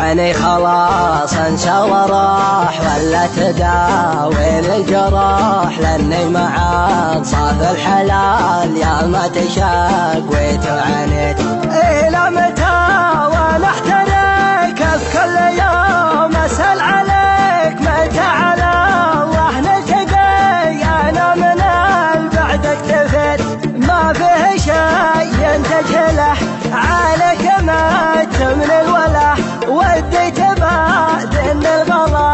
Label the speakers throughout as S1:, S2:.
S1: يعني خلاص انسى وراح ولا تداوي الجراح، لاني معاك صاف الحلال يا ما تشاق وعانيت. الى متى وانا احترق في كل يوم اسال عليك، متى على الله نلتقي انا من البعد اكتفيت، ما فيه شيء تجهله عليك مت من الوله، وديت بعد الغلا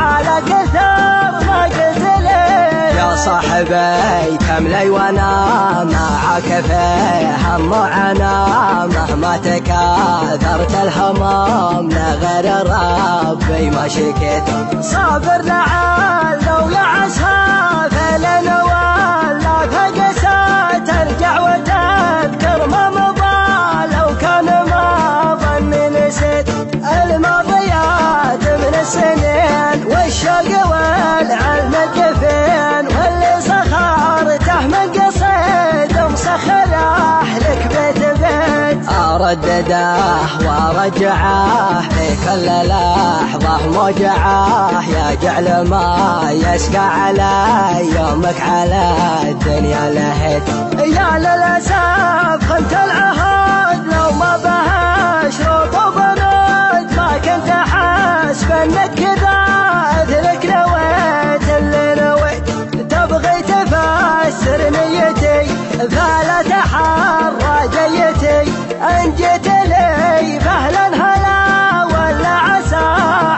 S1: على كثر ما قلت لي. يا صاحبي كم لي وانا معك في هم وعنا، مهما تكاثرت الهمام لغير ربي ما شكيت. صابر لعل لولا عسى لنا ولا فقسى ترجع وتذكر ما مضى، لو كان ما ظني نسيت الماضيات من السنين والشوق والعلم الدفين، واللي سخرته من قصيد مسخره لك بيت بيت. اردده وارجعه في كل لحظه موجعه، يا جعل ما يسقى علي يومك على الدنيا لهيت. يا للاسف خنت العهد لو ما بها شروط وبنود، ما كنت احسب انك كذا اثرك نويت اللي نويت. تبغي تفسر نيتي فلا تحرى جيتي، ان جيت لي فهلا هلا ولا عسى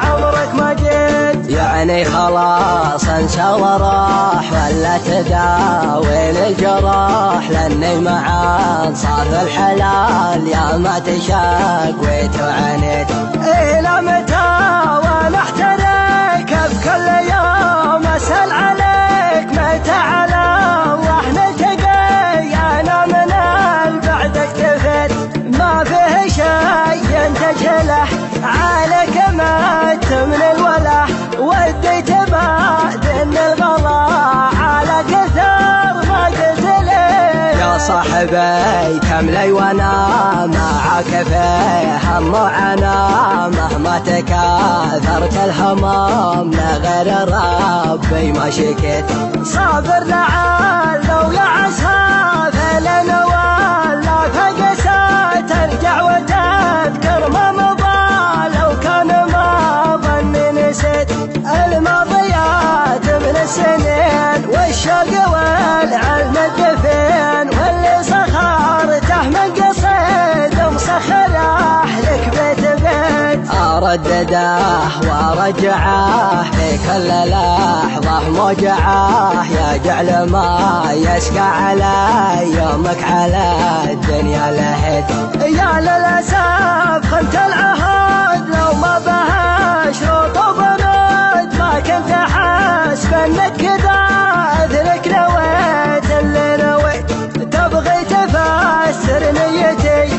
S1: عمرك ما جيت. يعني خلاص انسى وراح ولا تداوي الجراح، لاني معاك صاف الحلال يا ما تشاق وعانيت. الى متى وانا احترق في كل يوم اسال عليك، متى على الله نلتقي انا من البعد اكتفيت، ما فيه شيء تجهله عليك مت من الوله، وديت بعد الغلا على كثر ما قلت لي. يا صاحبي كم لي وانا معك في هم وعنا، مهما تكاثرت الهمام لغير ربي ما شكيت. صابر لعل لولا عسى لنا ولا فقسى ترجع وتذكر ما مضى، لو كان ما ظني نسيت الماضيات من السنين والشوق والعلم الدفين، واللي سخرته من قصيد مسخره لك بيت بيت. اردده وارجعه في كل لحظه موجعه، يا جعل ما يسقى علي يومك على الدنيا لهيت. يا للاسف خنت العهد لو ما بها شروط وبنود، ما كنت احسب انك كذا اثرك نويت اللي نويت. تبغي تفسر نيتي